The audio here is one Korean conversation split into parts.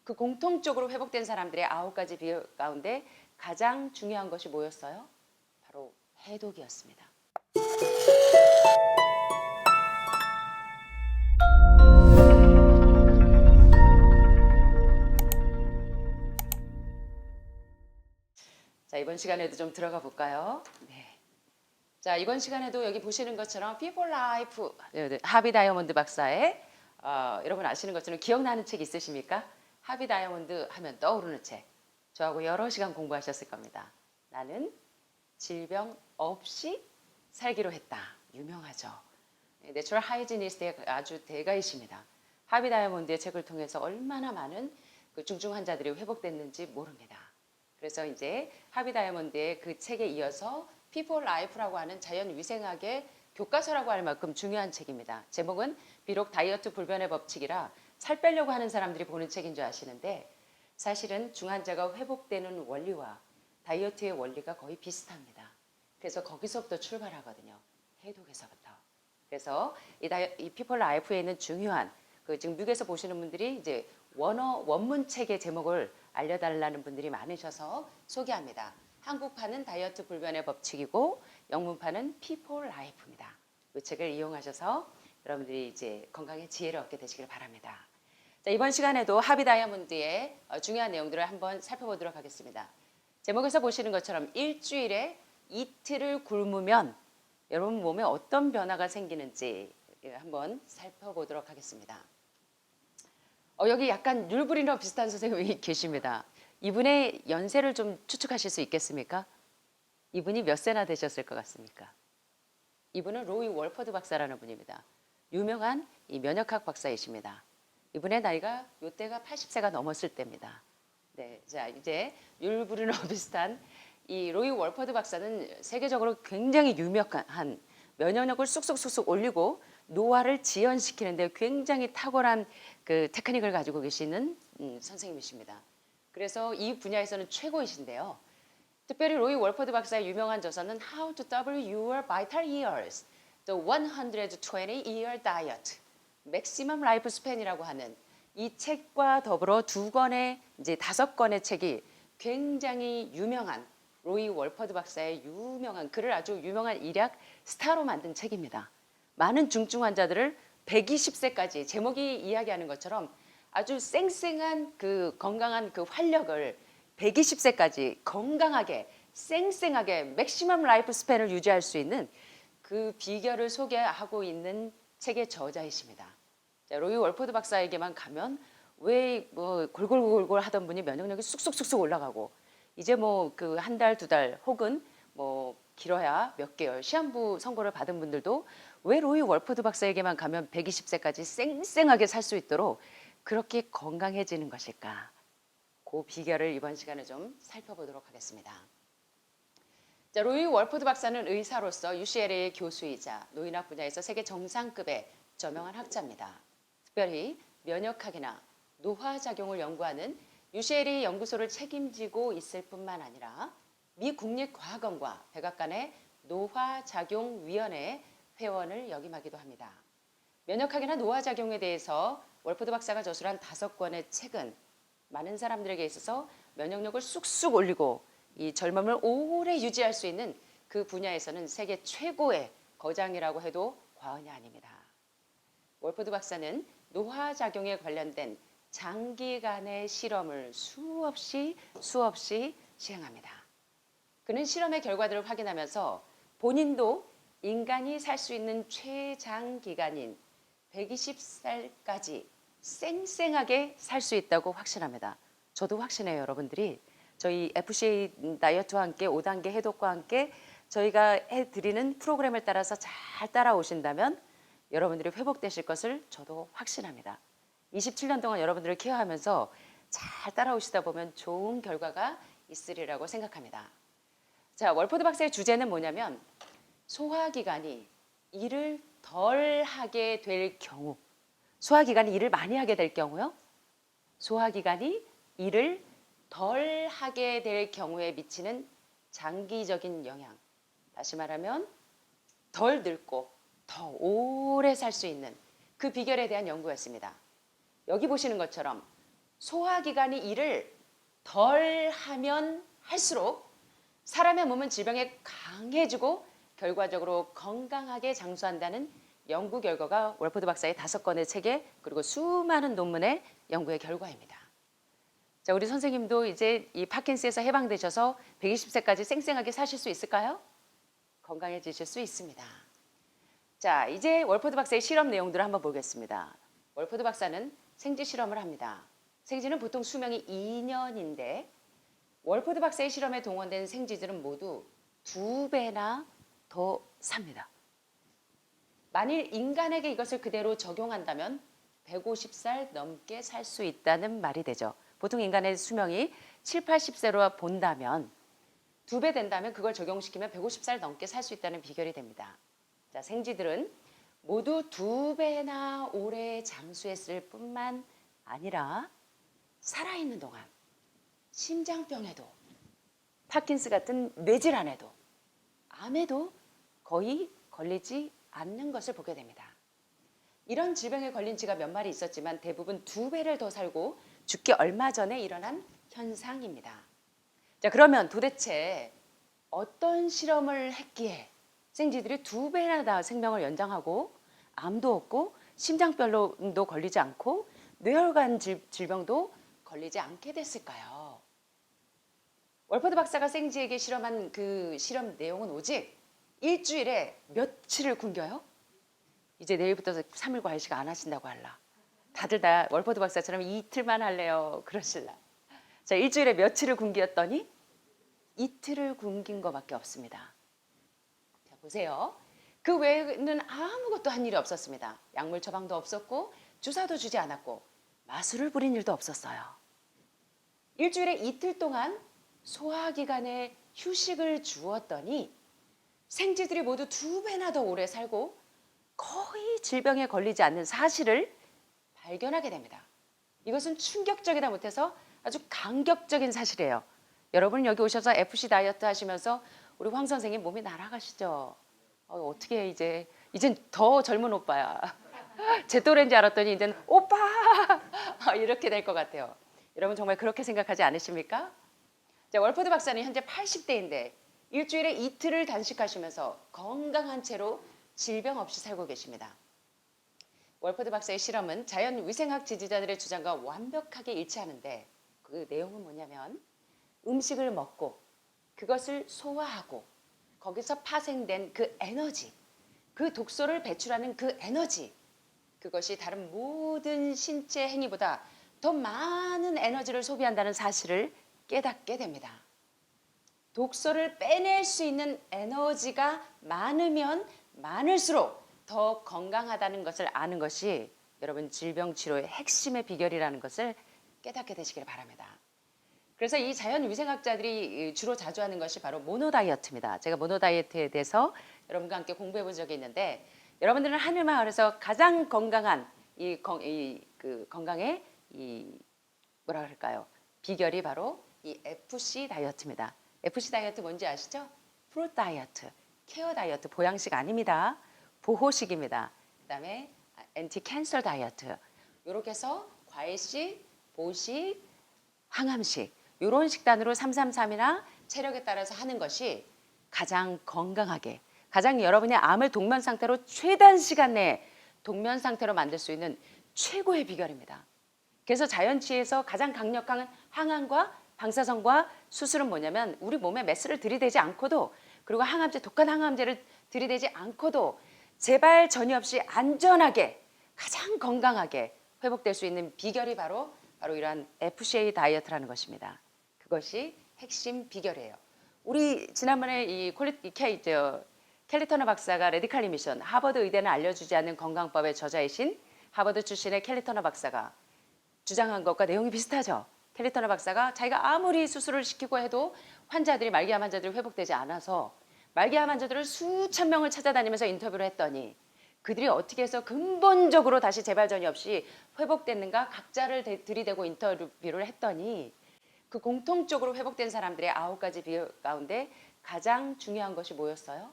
그 공통적으로 회복된 사람들의 9가지 비결 가운데 가장 중요한 것이 뭐였어요? 바로 해독이었습니다. 자, 이번 시간에도 좀 들어가 볼까요? 네. 자, 이번 시간에도 여기 보시는 것처럼 People Life, 하비 다이아몬드 박사의 여러분 아시는 것처럼 기억나는 책 있으십니까? 하비 다이아몬드 하면 떠오르는 책. 저하고 여러 시간 공부하셨을 겁니다. 나는 질병 없이 살기로 했다. 유명하죠. 내추럴 하이지니스트의 아주 대가이십니다. 하비 다이아몬드의 책을 통해서 얼마나 많은 그 중증 환자들이 회복됐는지 모릅니다. 그래서 이제 하비 다이아몬드의 그 책에 이어서 People Life라고 하는 자연위생학의 교과서라고 할 만큼 중요한 책입니다. 제목은 비록 다이어트 불변의 법칙이라 살 빼려고 하는 사람들이 보는 책인 줄 아시는데 사실은 중환자가 회복되는 원리와 다이어트의 원리가 거의 비슷합니다. 그래서 거기서부터 출발하거든요. 해독에서부터. 그래서 이 People Life에 있는 중요한 그 지금 미국에서 보시는 분들이 이제 원문책의 제목을 알려달라는 분들이 많으셔서 소개합니다. 한국판은 다이어트 불변의 법칙이고 영문판은 People Life입니다. 이 책을 이용하셔서 여러분들이 이제 건강의 지혜를 얻게 되시길 바랍니다. 자, 이번 시간에도 하비 다이아몬드의 중요한 내용들을 한번 살펴보도록 하겠습니다. 제목에서 보시는 것처럼 일주일에 이틀을 굶으면 여러분 몸에 어떤 변화가 생기는지 한번 살펴보도록 하겠습니다. 여기 약간 율브리너 비슷한 선생님이 계십니다. 이분의 연세를 좀 추측하실 수 있겠습니까? 이분이 몇 세나 되셨을 것 같습니까? 이분은 로이 월퍼드 박사라는 분입니다. 유명한 이 면역학 박사이십니다. 이분의 나이가 이때가 80세가 넘었을 때입니다. 네, 자 이제 율브리너 비슷한 이 로이 월퍼드 박사는 세계적으로 굉장히 유명한 면역력을 쑥쑥 올리고 노화를 지연시키는데 굉장히 탁월한 그 테크닉을 가지고 계시는 선생님이십니다. 그래서 이 분야에서는 최고이신데요. 특별히 로이 월퍼드 박사의 유명한 저서는 How to Double Your Vital Years, The 120-Year Diet, Maximum Lifespan이라고 하는 이 책과 더불어 2권의 이제 5권의 책이 굉장히 유명한 로이 월퍼드 박사의 유명한 글을 아주 유명한 일약 스타로 만든 책입니다. 많은 중증 환자들을 120세까지 제목이 이야기하는 것처럼 아주 쌩쌩한 그 건강한 그 활력을 120세까지 건강하게 쌩쌩하게 맥시멈 라이프 스팬을 유지할 수 있는 그 비결을 소개하고 있는 책의 저자이십니다. 자, 로이 월퍼드 박사에게만 가면 왜 뭐 골골골골 하던 분이 면역력이 쑥쑥 올라가고 이제 뭐 그 한 달, 2달 혹은 뭐 길어야 몇 개월 시한부 선고를 받은 분들도 왜 로이 월퍼드 박사에게만 가면 120세까지 쌩쌩하게 살 수 있도록 그렇게 건강해지는 것일까? 그 비결을 이번 시간에 좀 살펴보도록 하겠습니다. 자, 로이 월퍼드 박사는 의사로서 UCLA의 교수이자 노인학 분야에서 세계 정상급의 저명한 학자입니다. 특별히 면역학이나 노화작용을 연구하는 UCLA 연구소를 책임지고 있을 뿐만 아니라 미 국립과학원과 백악관의 노화작용위원회 회원을 역임하기도 합니다. 면역학이나 노화작용에 대해서 월퍼드 박사가 저술한 5권의 책은 많은 사람들에게 있어서 면역력을 쑥쑥 올리고 이 젊음을 오래 유지할 수 있는 그 분야에서는 세계 최고의 거장이라고 해도 과언이 아닙니다. 월퍼드 박사는 노화작용에 관련된 장기간의 실험을 수없이 시행합니다. 그는 실험의 결과들을 확인하면서 본인도 인간이 살 수 있는 최장기간인 120살까지 쌩쌩하게 살 수 있다고 확신합니다. 저도 확신해요, 여러분들이. 저희 FCA 다이어트와 함께 5단계 해독과 함께 저희가 해드리는 프로그램을 따라서 잘 따라오신다면 여러분들이 회복되실 것을 저도 확신합니다. 27년 동안 여러분들을 케어하면서 잘 따라오시다 보면 좋은 결과가 있으리라고 생각합니다. 자, 월퍼드 박사의 주제는 뭐냐면 소화기관이 일을 덜 하게 될 경우, 소화기관이 일을 많이 하게 될 경우요. 소화기관이 일을 덜 하게 될 경우에 미치는 장기적인 영향. 다시 말하면 덜 늙고 더 오래 살 수 있는 그 비결에 대한 연구였습니다. 여기 보시는 것처럼 소화기관이 일을 덜 하면 할수록 사람의 몸은 질병에 강해지고 결과적으로 건강하게 장수한다는 연구 결과가 월포드 박사의 5권의 책에 그리고 수많은 논문의 연구의 결과입니다. 자, 우리 선생님도 이제 이 파킨스에서 해방되셔서 120세까지 쌩쌩하게 사실 수 있을까요? 건강해지실 수 있습니다. 자, 이제 월포드 박사의 실험 내용들을 한번 보겠습니다. 월포드 박사는 생쥐 실험을 합니다. 생쥐는 보통 수명이 2년인데 월포드 박사의 실험에 동원된 생쥐들은 모두 2배나 더 삽니다. 만일 인간에게 이것을 그대로 적용한다면 150살 넘게 살 수 있다는 말이 되죠. 보통 인간의 수명이 7, 80세로 본다면 2배 된다면 그걸 적용시키면 150살 넘게 살 수 있다는 비결이 됩니다. 자, 생쥐들은 모두 2배나 오래 장수했을 뿐만 아니라 살아있는 동안 심장병에도 파킨스 같은 뇌질환에도 암에도 거의 걸리지 않는 것을 보게 됩니다. 이런 질병에 걸린 쥐가 몇 마리 있었지만 대부분 2배를 더 살고 죽기 얼마 전에 일어난 현상입니다. 자, 그러면 도대체 어떤 실험을 했기에 생쥐들이 2배나 다 생명을 연장하고 암도 없고 심장병도 걸리지 않고 뇌혈관 질병도 걸리지 않게 됐을까요? 월포드 박사가 생쥐에게 실험한 그 실험 내용은 오직 일주일에 며칠을 굶겨요? 이제 내일부터 3일 과일식 안 하신다고 할라. 다들 다 월포드 박사처럼 이틀만 할래요. 그러실라. 자, 일주일에 며칠을 굶겼더니 이틀을 굶긴 것밖에 없습니다. 자, 보세요. 그 외에는 아무것도 한 일이 없었습니다. 약물 처방도 없었고 주사도 주지 않았고 마술을 부린 일도 없었어요. 일주일에 이틀 동안 소화기관에 휴식을 주었더니 생쥐들이 모두 2배나 더 오래 살고 거의 질병에 걸리지 않는 사실을 발견하게 됩니다. 이것은 충격적이다 못해서 아주 감격적인 사실이에요. 여러분 여기 오셔서 FC 다이어트 하시면서 우리 황 선생님 몸이 날아가시죠? 어떻게 이젠 더 젊은 오빠야. 제 또래인 줄 알았더니 이제는 오빠 이렇게 될 것 같아요. 여러분 정말 그렇게 생각하지 않으십니까? 자, 월포드 박사는 현재 80대인데 일주일에 이틀을 단식하시면서 건강한 채로 질병 없이 살고 계십니다. 월포드 박사의 실험은 자연위생학 지지자들의 주장과 완벽하게 일치하는데 그 내용은 뭐냐면 음식을 먹고 그것을 소화하고 거기서 파생된 그 에너지, 그 독소를 배출하는 그 에너지, 그것이 다른 모든 신체 행위보다 더 많은 에너지를 소비한다는 사실을 깨닫게 됩니다. 독소를 빼낼 수 있는 에너지가 많으면 많을수록 더 건강하다는 것을 아는 것이 여러분 질병 치료의 핵심의 비결이라는 것을 깨닫게 되시길 바랍니다. 그래서 이 자연위생학자들이 주로 자주 하는 것이 바로 모노다이어트입니다. 제가 모노다이어트에 대해서 여러분과 함께 공부해 본 적이 있는데 여러분들은 하늘마을에서 가장 건강한 건강의 뭐라 그럴까요? 비결이 바로 이 FC 다이어트입니다. FC 다이어트 뭔지 아시죠? 프루트 다이어트, 케어 다이어트, 보양식 아닙니다. 보호식입니다. 그 다음에 엔티 캔서 다이어트. 이렇게 해서 과일식, 보식, 항암식 이런 식단으로 333이나 체력에 따라서 하는 것이 가장 건강하게 가장 여러분의 암을 동면 상태로 최단 시간 내에 동면 상태로 만들 수 있는 최고의 비결입니다. 그래서 자연치유에서 가장 강력한 항암과 방사선과 수술은 뭐냐면 우리 몸에 메스를 들이대지 않고도 그리고 항암제, 독한 항암제를 들이대지 않고도 재발 전이 없이 안전하게 가장 건강하게 회복될 수 있는 비결이 바로 이러한 FCA 다이어트라는 것입니다. 그것이 핵심 비결이에요. 우리 지난번에 켈리 터너 박사가 레디칼 리미션 하버드 의대는 알려주지 않는 건강법의 저자이신 하버드 출신의 켈리 터너 박사가 주장한 것과 내용이 비슷하죠. 켈리 터너 박사가 자기가 아무리 수술을 시키고 해도 말기암 환자들이 회복되지 않아서 말기암 환자들을 수천 명을 찾아다니면서 인터뷰를 했더니 그들이 어떻게 해서 근본적으로 다시 재발전이 없이 회복됐는가 각자를 들이대고 인터뷰를 했더니 그 공통적으로 회복된 사람들의 9가지 비결 가운데 가장 중요한 것이 뭐였어요?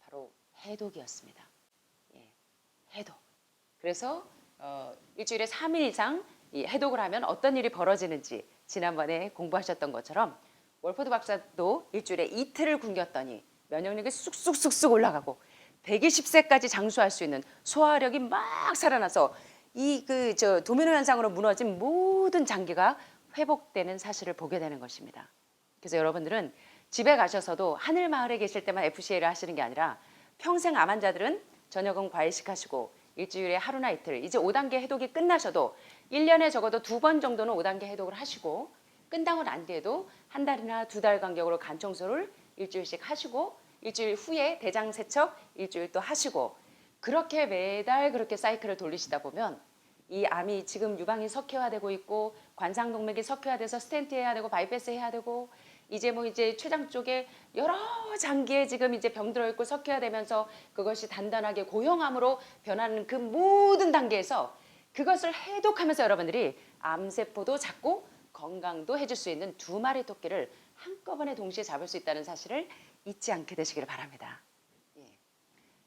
바로 해독이었습니다. 예, 해독. 그래서 일주일에 3일 이상 이 해독을 하면 어떤 일이 벌어지는지 지난번에 공부하셨던 것처럼 월포드 박사도 일주일에 이틀을 굶겼더니 면역력이 쑥쑥쑥쑥 올라가고 120세까지 장수할 수 있는 소화력이 막 살아나서 이 도미노 현상으로 무너진 모든 장기가 회복되는 사실을 보게 되는 것입니다. 그래서 여러분들은 집에 가셔서도 하늘 마을에 계실 때만 FCA를 하시는 게 아니라 평생 암 환자들은 저녁은 과일식 하시고 일주일에 하루나 이틀, 이제 5단계 해독이 끝나셔도 1년에 적어도 2번 정도는 5단계 해독을 하시고 끝나고 난 뒤에도 한 달이나 2달 간격으로 간 청소를 일주일씩 하시고 일주일 후에 대장 세척 일주일 또 하시고 그렇게 매달 그렇게 사이클을 돌리시다 보면 이 암이 지금 유방이 석회화되고 있고 관상동맥이 석회화돼서 스텐트 해야 되고 바이패스 해야 되고 이제 췌장 쪽에 여러 장기에 지금 이제 병들어 있고 석회화되면서 그것이 단단하게 고형암으로 변하는 그 모든 단계에서 그것을 해독하면서 여러분들이 암세포도 잡고 건강도 해줄 수 있는 2마리 토끼를 한꺼번에 동시에 잡을 수 있다는 사실을 잊지 않게 되시기를 바랍니다. 예.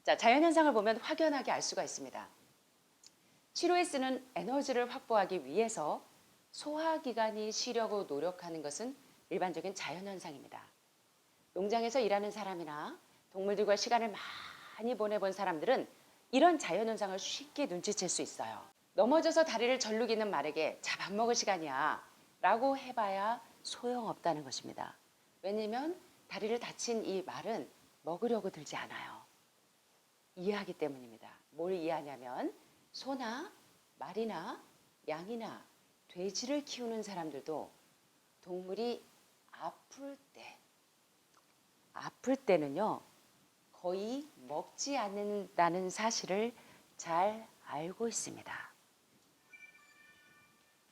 자, 자연현상을 보면 확연하게 알 수가 있습니다. 치료에 쓰는 에너지를 확보하기 위해서 소화기관이 쉬려고 노력하는 것은 일반적인 자연현상입니다. 농장에서 일하는 사람이나 동물들과 시간을 많이 보내본 사람들은 이런 자연현상을 쉽게 눈치챌 수 있어요. 넘어져서 다리를 절룩이는 말에게 자, 밥 먹을 시간이야 라고 해봐야 소용없다는 것입니다. 왜냐하면 다리를 다친 이 말은 먹으려고 들지 않아요. 이해하기 때문입니다. 뭘 이해하냐면 소나 말이나 양이나 돼지를 키우는 사람들도 동물이 아플 때는요 거의 먹지 않는다는 사실을 잘 알고 있습니다.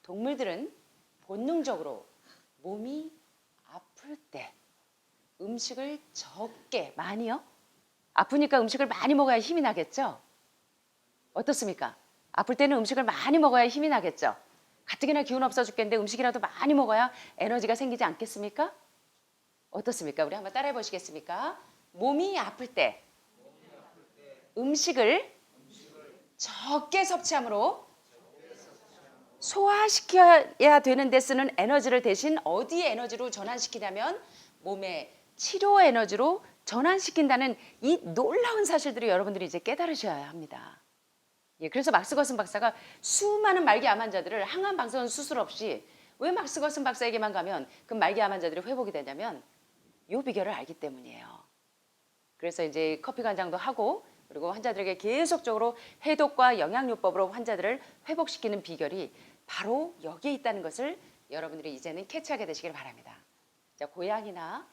동물들은 본능적으로 몸이 아플 때 음식을 적게 많이요? 아프니까 음식을 많이 먹어야 힘이 나겠죠? 어떻습니까? 아플 때는 음식을 많이 먹어야 힘이 나겠죠? 가뜩이나 기운 없어 죽겠는데 음식이라도 많이 먹어야 에너지가 생기지 않겠습니까? 어떻습니까? 우리 한번 따라해 보시겠습니까? 몸이 아플 때 음식을 적게 섭취함으로 소화시켜야 되는데 쓰는 에너지를 대신 어디에 에너지로 전환시키냐면 몸의 치료 에너지로 전환시킨다는 이 놀라운 사실들을 여러분들이 이제 깨달으셔야 합니다. 예, 그래서 막스거슨 박사가 수많은 말기암 환자들을 항암 방사선 수술 없이 왜 막스거슨 박사에게만 가면 그 말기암 환자들이 회복이 되냐면 이 비결을 알기 때문이에요. 그래서 이제 커피 관장도 하고 그리고 환자들에게 계속적으로 해독과 영양요법으로 환자들을 회복시키는 비결이 바로 여기에 있다는 것을 여러분들이 이제는 캐치하게 되시길 바랍니다. 자, 고양이나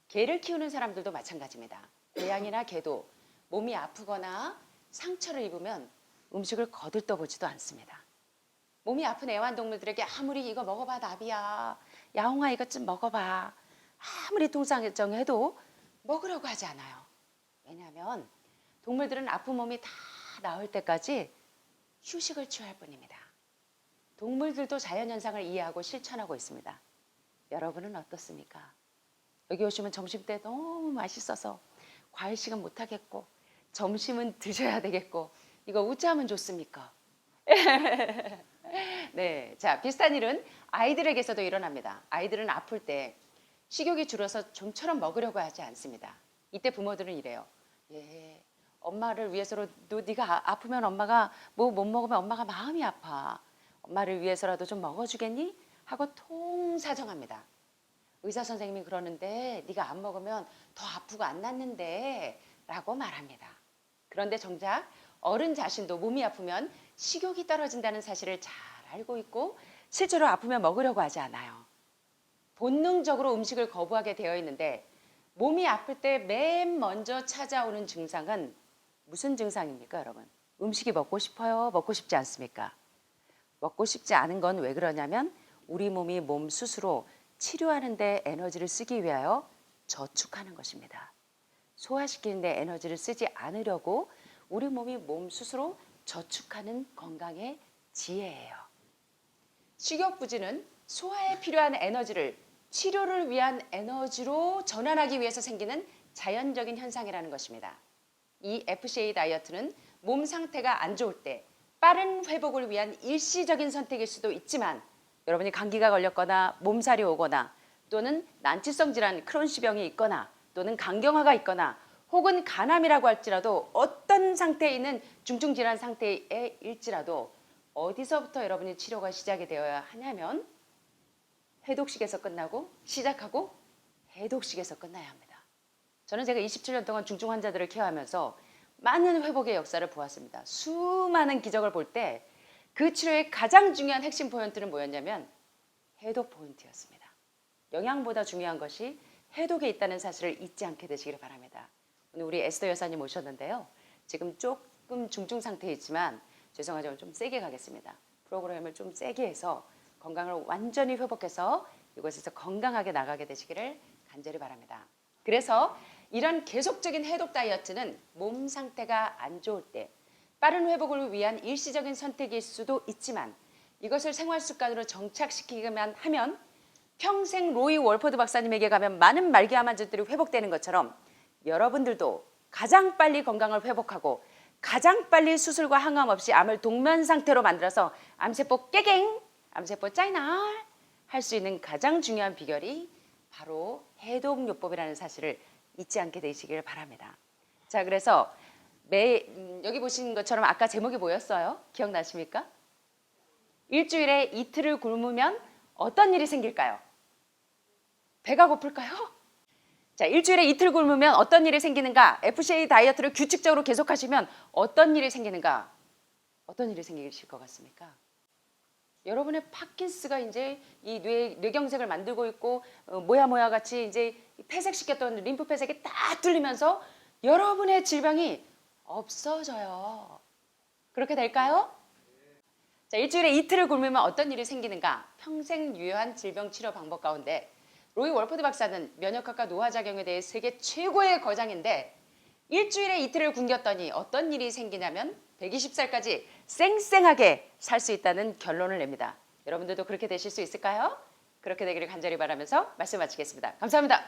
개를 키우는 사람들도 마찬가지입니다. 고양이나 개도 몸이 아프거나 상처를 입으면 음식을 거들떠보지도 않습니다. 몸이 아픈 애완동물들에게 아무리 이거 먹어봐 나비야, 야옹아 이것 좀 먹어봐 아무리 통상정해도 먹으려고 하지 않아요. 왜냐하면 동물들은 아픈 몸이 다 나을 때까지 휴식을 취할 뿐입니다. 동물들도 자연현상을 이해하고 실천하고 있습니다. 여러분은 어떻습니까? 여기 오시면 점심때 너무 맛있어서 과일식은 못하겠고 점심은 드셔야 되겠고 이거 우짜하면 좋습니까? 네, 자 비슷한 일은 아이들에게서도 일어납니다. 아이들은 아플 때 식욕이 줄어서 좀처럼 먹으려고 하지 않습니다. 이때 부모들은 이래요. 예, 엄마를 위해서라도 네가 아프면 엄마가 뭐 못 먹으면 엄마가 마음이 아파. 엄마를 위해서라도 좀 먹어주겠니? 하고 통사정합니다. 의사 선생님이 그러는데 네가 안 먹으면 더 아프고 안 낫는데 라고 말합니다. 그런데 정작 어른 자신도 몸이 아프면 식욕이 떨어진다는 사실을 잘 알고 있고 실제로 아프면 먹으려고 하지 않아요. 본능적으로 음식을 거부하게 되어 있는데 몸이 아플 때 맨 먼저 찾아오는 증상은 무슨 증상입니까, 여러분? 음식이 먹고 싶어요? 먹고 싶지 않습니까? 먹고 싶지 않은 건 왜 그러냐면 우리 몸이 몸 스스로 치료하는 데 에너지를 쓰기 위하여 저축하는 것입니다. 소화시키는 데 에너지를 쓰지 않으려고 우리 몸이 몸 스스로 저축하는 건강의 지혜예요. 식욕부진은 소화에 필요한 에너지를 치료를 위한 에너지로 전환하기 위해서 생기는 자연적인 현상이라는 것입니다. 이 FCA 다이어트는 몸 상태가 안 좋을 때 빠른 회복을 위한 일시적인 선택일 수도 있지만 여러분이 감기가 걸렸거나 몸살이 오거나 또는 난치성 질환 크론시병이 있거나 또는 간경화가 있거나 혹은 간암이라고 할지라도 어떤 상태에 있는 중증 질환 상태에 일지라도 어디서부터 여러분이 치료가 시작이 되어야 하냐면 해독식에서 끝나고 시작하고 해독식에서 끝나야 합니다. 저는 제가 27년 동안 중증 환자들을 케어하면서 많은 회복의 역사를 보았습니다. 수많은 기적을 볼 때 그 치료의 가장 중요한 핵심 포인트는 뭐였냐면 해독 포인트였습니다. 영양보다 중요한 것이 해독에 있다는 사실을 잊지 않게 되시기를 바랍니다. 오늘 우리 에스더 여사님 오셨는데요. 지금 조금 중증 상태에 있지만 죄송하지만 좀 세게 가겠습니다. 프로그램을 좀 세게 해서 건강을 완전히 회복해서 이곳에서 건강하게 나가게 되시기를 간절히 바랍니다. 그래서 이런 계속적인 해독 다이어트는 몸 상태가 안 좋을 때 빠른 회복을 위한 일시적인 선택일 수도 있지만 이것을 생활 습관으로 정착시키기만 하면 평생 로이 월포드 박사님에게 가면 많은 말기암 환자들이 회복되는 것처럼 여러분들도 가장 빨리 건강을 회복하고 가장 빨리 수술과 항암 없이 암을 동면 상태로 만들어서 암세포 깨갱, 암세포 짜이나 할 수 있는 가장 중요한 비결이 바로 해독요법이라는 사실을 잊지 않게 되시길 바랍니다. 자, 그래서 여기 보신 것처럼 아까 제목이 뭐였어요? 기억나십니까? 일주일에 이틀을 굶으면 어떤 일이 생길까요? 배가 고플까요? 자, 일주일에 이틀 굶으면 어떤 일이 생기는가? FCA 다이어트를 규칙적으로 계속하시면 어떤 일이 생기는가? 어떤 일이 생기실 것 같습니까? 여러분의 파킨스가 이제 이 뇌경색을 만들고 있고 모야 같이 이제 폐색시켰던 림프 폐색이 다 뚫리면서 여러분의 질병이 없어져요. 그렇게 될까요? 자, 일주일에 이틀을 굶으면 어떤 일이 생기는가? 평생 유효한 질병 치료 방법 가운데 로이 월포드 박사는 면역학과 노화작용에 대해 세계 최고의 거장인데 일주일에 이틀을 굶겼더니 어떤 일이 생기냐면 120살까지 쌩쌩하게 살 수 있다는 결론을 냅니다. 여러분들도 그렇게 되실 수 있을까요? 그렇게 되기를 간절히 바라면서 말씀 마치겠습니다. 감사합니다.